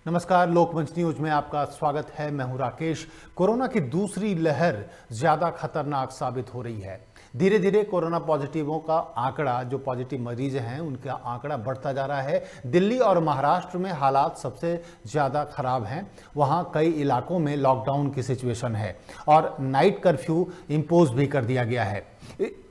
नमस्कार, लोकमंच न्यूज में आपका स्वागत है। मैं हूं राकेश। कोरोना की दूसरी लहर ज्यादा खतरनाक साबित हो रही है। धीरे धीरे कोरोना पॉजिटिवों का आंकड़ा, जो पॉजिटिव मरीज हैं उनका आंकड़ा बढ़ता जा रहा है। दिल्ली और महाराष्ट्र में हालात सबसे ज़्यादा खराब हैं। वहां कई इलाकों में लॉकडाउन की सिचुएशन है और नाइट कर्फ्यू इम्पोज भी कर दिया गया है।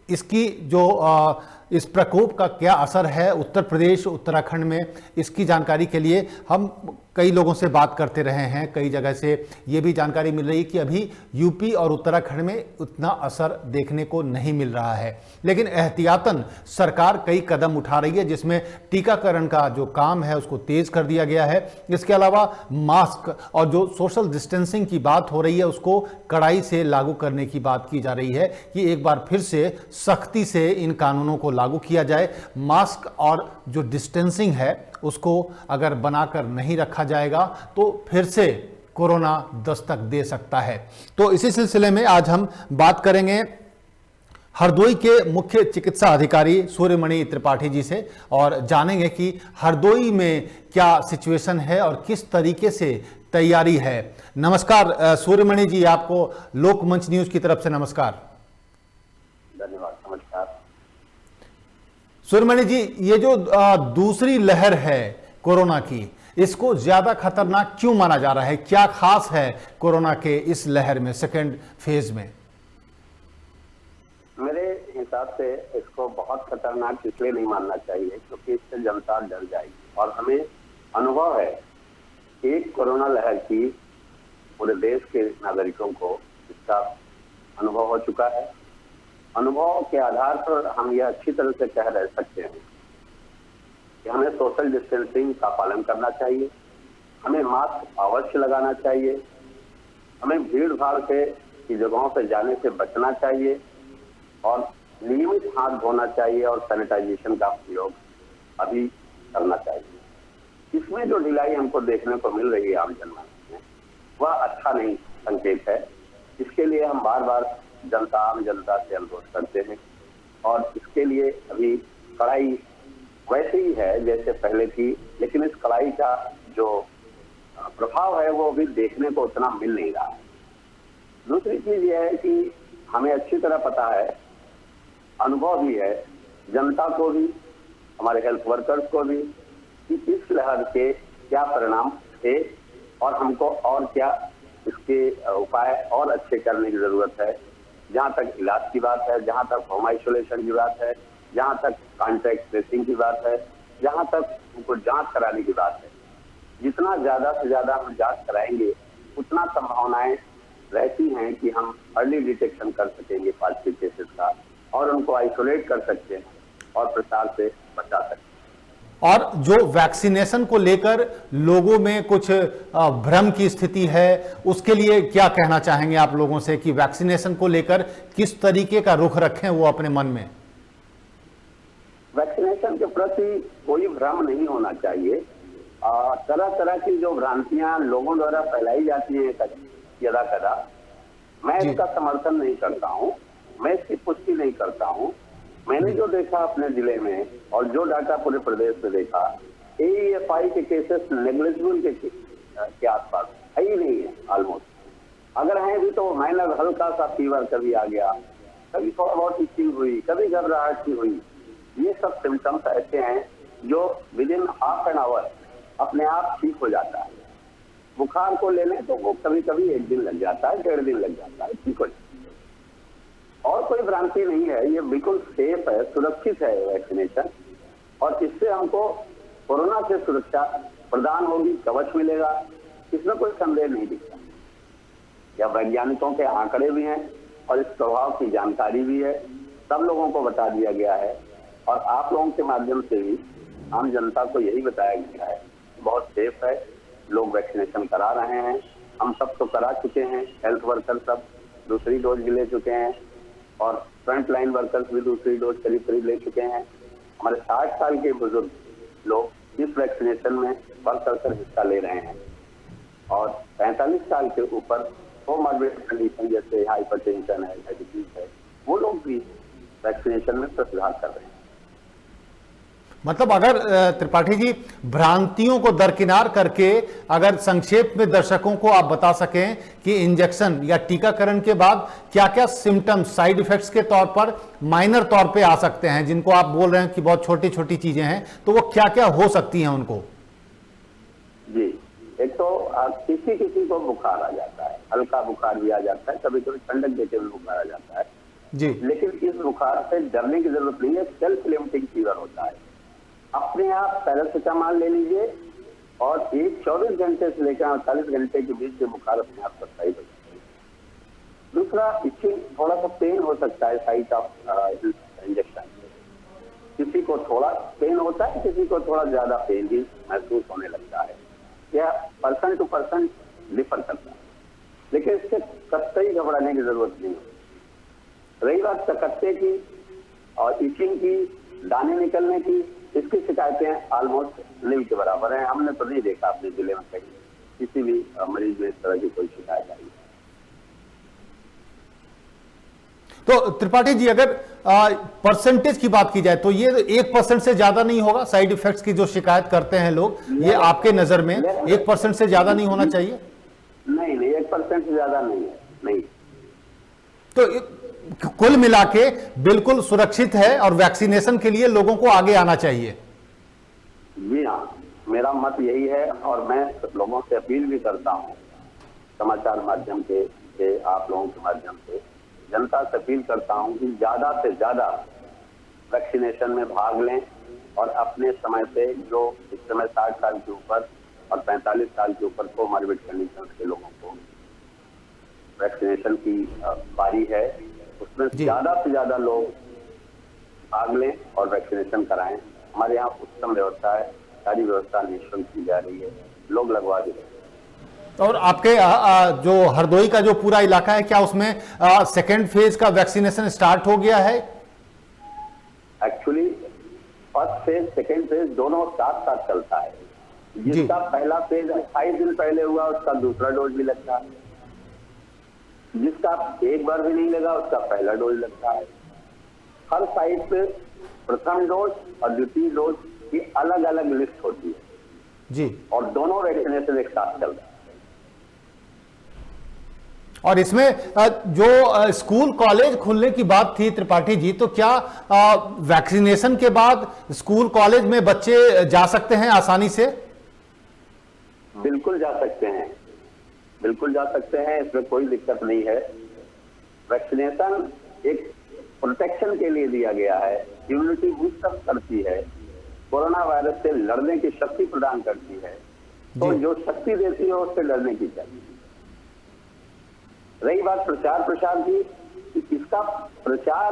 इसकी जो इस प्रकोप का क्या असर है उत्तर प्रदेश उत्तराखंड में, इसकी जानकारी के लिए हम कई लोगों से बात करते रहे हैं। कई जगह से ये भी जानकारी मिल रही है कि अभी यूपी और उत्तराखंड में उतना असर देखने को नहीं मिल रहा है, लेकिन एहतियातन सरकार कई कदम उठा रही है, जिसमें टीकाकरण का जो काम है उसको तेज कर दिया गया है। इसके अलावा मास्क और जो सोशल डिस्टेंसिंग की बात हो रही है उसको कड़ाई से लागू करने की बात की जा रही है कि एक बार फिर से सख्ती से इन कानूनों को लागू किया जाए। मास्क और जो डिस्टेंसिंग है उसको अगर बनाकर नहीं रखा जाएगा तो फिर से कोरोना दस्तक दे सकता है। तो इसी सिलसिले में आज हम बात करेंगे हरदोई के मुख्य चिकित्सा अधिकारी सूर्यमणि त्रिपाठी जी से और जानेंगे कि हरदोई में क्या सिचुएशन है और किस तरीके से तैयारी है। नमस्कार सूर्यमणि जी, आपको लोकमंच न्यूज की तरफ से नमस्कार। धन्यवाद। नमस्कार सूर्यमणि जी, ये जो दूसरी लहर है कोरोना की, इसको ज्यादा खतरनाक क्यों माना जा रहा है? क्या खास है कोरोना के इस लहर में, सेकेंड फेज में? मेरे हिसाब से इसको बहुत खतरनाक इसलिए नहीं मानना चाहिए क्योंकि इससे जनता डर जाएगी और हमें अनुभव है एक कोरोना लहर की पूरे देश के नागरिकों को इसका अनुभव हो चुका है। अनुभव के आधार पर हम यह अच्छी तरह से कह रह सकते हैं कि हमें सोशल डिस्टेंसिंग का पालन करना चाहिए, हमें मास्क अवश्य लगाना चाहिए, हमें भीड़ भाड़ की जगहों पर जाने से बचना चाहिए और नियमित हाथ धोना चाहिए और सैनिटाइजेशन का प्रयोग अभी करना चाहिए। इसमें जो ढिलाई हमको देखने को मिल रही है आम जनमानस में, वह अच्छा नहीं संकेत है। इसके लिए हम बार बार आम जनता से अनुरोध करते हैं और इसके लिए अभी कड़ाई वैसे ही है जैसे पहले थी, लेकिन इस कड़ाई का जो प्रभाव है वो अभी देखने को उतना मिल नहीं रहा है। दूसरी चीज यह है कि हमें अच्छी तरह पता है, अनुभव भी है जनता को भी, हमारे हेल्थ वर्कर्स को भी, कि इस लहर के क्या परिणाम थे और हमको और क्या इसके उपाय और अच्छे करने की जरूरत है। जहां तक इलाज की बात है, जहां तक होम आइसोलेशन की बात है, जहां तक कॉन्टैक्ट ट्रेसिंग की बात है, जहां तक उनको जांच कराने की बात है, जितना ज्यादा से ज्यादा हम जांच कराएंगे उतना संभावनाएं रहती हैं कि हम अर्ली डिटेक्शन कर सकेंगे पॉजिटिव केसेस का और उनको आइसोलेट कर सकते हैं और प्रसार से बचा सकते हैं। और जो वैक्सीनेशन को लेकर लोगों में कुछ भ्रम की स्थिति है, उसके लिए क्या कहना चाहेंगे आप लोगों से कि वैक्सीनेशन को लेकर किस तरीके का रुख रखें वो अपने मन में? वैक्सीनेशन के प्रति कोई भ्रम नहीं होना चाहिए। तरह तरह की जो भ्रांतियां लोगों द्वारा फैलाई जाती है यदा कदा, मैं इसका समर्थन नहीं करता हूं, मैं इसकी पुष्टि नहीं करता हूं। मैंने जो देखा अपने जिले में और जो डाटा पूरे प्रदेश में देखा, AEFI के केसेस नेग्लिजिबल के आसपास है ही नहीं है ऑलमोस्ट। अगर है भी तो माइनर हल्का सा फीवर कभी आ गया, कभी थोड़ा बहुत इचिंग हुई, कभी घबराहट सी हुई। ये सब सिम्टम्स ऐसे हैं जो with in half an hour अपने आप ठीक हो जाता है। बुखार को ले लें तो वो कभी कभी 1 दिन लग जाता है, 1.5 दिन लग जाता है, ठीक हो जाता है। और कोई भ्रांति नहीं है, ये बिल्कुल सेफ है, सुरक्षित है वैक्सीनेशन और इससे हमको कोरोना से सुरक्षा प्रदान होगी, कवच मिलेगा, इसमें कोई संदेह नहीं दिखता। या वैज्ञानिकों के आंकड़े भी हैं और इस प्रभाव की जानकारी भी है, सब लोगों को बता दिया गया है और आप लोगों के माध्यम से भी आम जनता को यही बताया गया है, बहुत सेफ है। लोग वैक्सीनेशन करा रहे हैं, हम सब तो करा चुके हैं, हेल्थ वर्कर सब दूसरी डोज भी ले चुके हैं और फ्रंट लाइन वर्कर्स भी दूसरी डोज करीब करीब ले चुके हैं। हमारे 60 साल के बुजुर्ग लोग इस वैक्सीनेशन में बढ़ चढ़कर हिस्सा ले रहे हैं और 45 साल के ऊपर कोमॉर्बिड कंडीशन जैसे हाइपरटेंशन है, डायबिटीज है, वो लोग भी वैक्सीनेशन में प्रतिभाग कर रहे हैं। मतलब अगर त्रिपाठी जी भ्रांतियों को दरकिनार करके अगर संक्षेप में दर्शकों को आप बता सकें कि इंजेक्शन या टीकाकरण के बाद क्या क्या सिम्टम्स साइड इफेक्ट्स के तौर पर माइनर तौर पे आ सकते हैं, जिनको आप बोल रहे हैं कि बहुत छोटी छोटी चीजें हैं, तो वो क्या क्या हो सकती हैं उनको? जी, एक तो किसी किसी को बुखार आ जाता है, हल्का बुखार भी आ जाता है, कभी कभी ठंडक देते हुए बुखार आ जाता है जी। लेकिन इस बुखार से डरने की जरूरत नहीं है। सेल्फ लिमिटिंग फीवर होता है, अपने आप पैरासिटामॉल ले लीजिए और 24 घंटे से लेकर 48 घंटे के बीच में बुखार अपने आप सब्साइड हो जाता है। दूसरा, इससे थोड़ा सा पेन हो सकता है साइट ऑफ इंजेक्शन, किसी को थोड़ा पेन होता है, किसी को थोड़ा ज्यादा पेन भी महसूस होने लगता है, यह पर्सन टू पर्सन डिफर करता है, लेकिन इससे कतई घबराने की जरूरत नहीं है। रही बात चकत्ते की और इचिंग की, दाने निकलने की, इसकी शिकायतें ऑलमोस्ट नील के बराबर हैं। हमने तो नहीं देखा अपने जिले में कहीं किसी भी मरीज में इस तरह की कोई शिकायत आई। तो त्रिपाठी जी अगर परसेंटेज की बात की जाए तो ये 1% से ज्यादा नहीं होगा साइड इफेक्ट्स की जो शिकायत करते हैं लोग, ये आपके नजर में 1% से ज्यादा नहीं होना चाहिए? नहीं, 1% से ज्यादा नहीं है, नहीं। तो कुल मिला के बिल्कुल सुरक्षित है और वैक्सीनेशन के लिए लोगों को आगे आना चाहिए। जी हाँ, मेरा मत यही है और मैं लोगों से अपील भी करता हूँ, समाचार माध्यम के आप लोगों के माध्यम से जनता से अपील करता हूँ कि ज्यादा से ज्यादा वैक्सीनेशन में भाग लें और अपने समय से, जो इस समय 60 साल के ऊपर और 45 साल के ऊपर कोमॉर्बिड कंडीशन के लोगों को वैक्सीनेशन की बारी है, उसमें ज्यादा से ज्यादा लोग भाग लें और वैक्सीनेशन कराएं। हमारे यहाँ उत्तम व्यवस्था है, सारी व्यवस्था निःशुल्क की जा रही है, लोग लगवा दे। और आपके जो हरदोई का जो पूरा इलाका है, क्या उसमें सेकेंड फेज का वैक्सीनेशन स्टार्ट हो गया है? Actually first phase second phase दोनों साथ साथ चलता है। जिसका पहला फेज 28 दिन पहले हुआ उसका दूसरा डोज भी लगता है, जिसका एक बार भी नहीं लगा उसका पहला डोज लगता है। हर साइट पे प्रथम डोज और द्वितीय डोज की अलग अलग लिस्ट होती है जी, और दोनों वैक्सीनेशन एक साथ चल रहा है। और इसमें जो स्कूल कॉलेज खुलने की बात थी त्रिपाठी जी, तो क्या वैक्सीनेशन के बाद स्कूल कॉलेज में बच्चे जा सकते हैं आसानी से? बिल्कुल जा सकते हैं, बिल्कुल जा सकते हैं, इसमें कोई दिक्कत नहीं है। वैक्सीनेशन एक प्रोटेक्शन के लिए दिया गया है, इम्यूनिटी बूस्ट अप करती है, कोरोना वायरस से लड़ने की शक्ति प्रदान करती है, तो जो शक्ति देती है उससे लड़ने की चाहिए। रही बात प्रचार प्रसार की, इसका प्रचार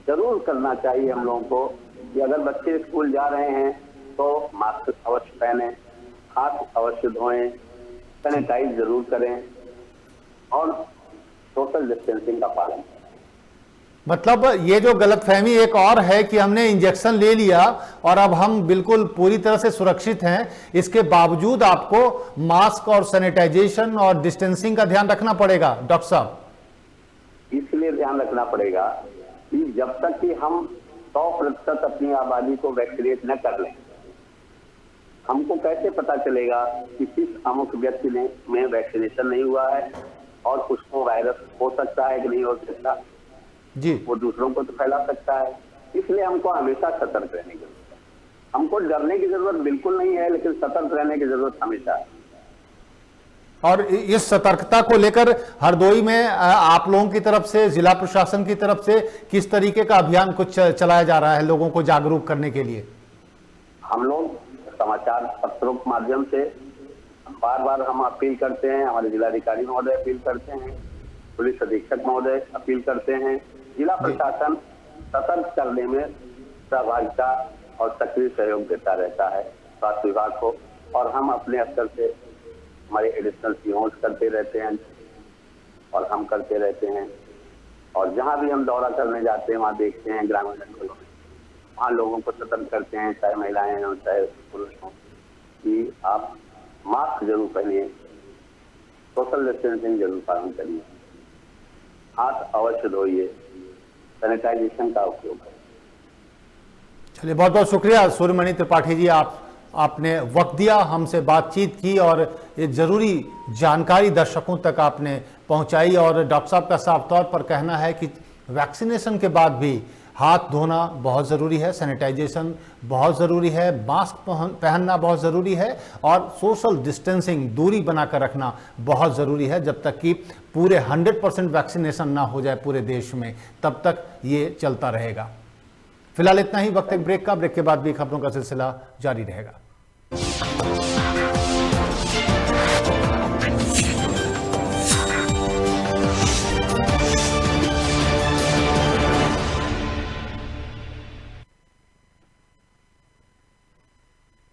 जरूर करना चाहिए हम लोगों को कि अगर बच्चे स्कूल जा रहे हैं तो मास्क अवश्य पहने, हाथ अवश्य धोएं, सैनिटाइज जरूर करें और सोशल डिस्टेंसिंग का पालन करें। मतलब ये जो गलतफहमी एक और है कि हमने इंजेक्शन ले लिया और अब हम बिल्कुल पूरी तरह से सुरक्षित हैं, इसके बावजूद आपको मास्क और सैनिटाइजेशन और डिस्टेंसिंग का ध्यान रखना पड़ेगा डॉक्टर साहब। इसलिए ध्यान रखना पड़ेगा कि जब तक कि हम 100% अपनी आबादी को वैक्सीनेट न कर लें, हमको कैसे पता चलेगा कि किस अमुक व्यक्ति में वैक्सीनेशन नहीं हुआ है और उसको वायरस हो सकता है कि नहीं हो सकता जी, वो दूसरों को तो फैला सकता है। इसलिए हमको हमेशा सतर्क रहने की जरूरत है। हमको डरने की जरूरत बिल्कुल नहीं है, लेकिन सतर्क रहने की जरूरत हमेशा है। और इस सतर्कता को लेकर हरदोई में आप लोगों की तरफ से, जिला प्रशासन की तरफ से किस तरीके का अभियान कुछ चलाया जा रहा है लोगों को जागरूक करने के लिए? हम लोग समाचार पत्रों के माध्यम से बार बार हम अपील करते हैं, हमारे जिलाधिकारी महोदय अपील करते हैं, पुलिस अधीक्षक महोदय अपील करते हैं, जिला प्रशासन सतर्क करने में सहभागिता और सक्रिय सहयोग देता रहता है स्वास्थ्य विभाग को, और हम अपने स्तर से हमारे एडिशनल सीओज करते रहते हैं और हम करते रहते हैं। और जहां भी हम दौरा करने जाते हैं वहां देखते हैं ग्रामीण अंचलों में, वहां लोगों को सतर्क करते हैं, चाहे महिलाएं हों चाहे पुरुष हों, कि आप मास्क जरूर पहनिए, सोशल डिस्टेंसिंग जरूर पालन करिए, हाथ अवश्य धोइए, सैनिटाइजेशन का उपयोग करें। चलिए, बहुत बहुत शुक्रिया सूर्यमणि त्रिपाठी जी, आपने वक्त दिया, हमसे बातचीत की और ये जरूरी जानकारी दर्शकों तक आपने पहुंचाई। और डॉक्टर साहब का साफ तौर पर कहना है कि वैक्सीनेशन के बाद भी हाथ धोना बहुत ज़रूरी है, सैनिटाइजेशन बहुत ज़रूरी है, मास्क पहनना बहुत ज़रूरी है और सोशल डिस्टेंसिंग, दूरी बनाकर रखना बहुत ज़रूरी है। जब तक कि पूरे 100% वैक्सीनेशन ना हो जाए पूरे देश में, तब तक ये चलता रहेगा। फिलहाल इतना ही, वक्त एक ब्रेक का, ब्रेक के बाद भी खबरों का सिलसिला जारी रहेगा।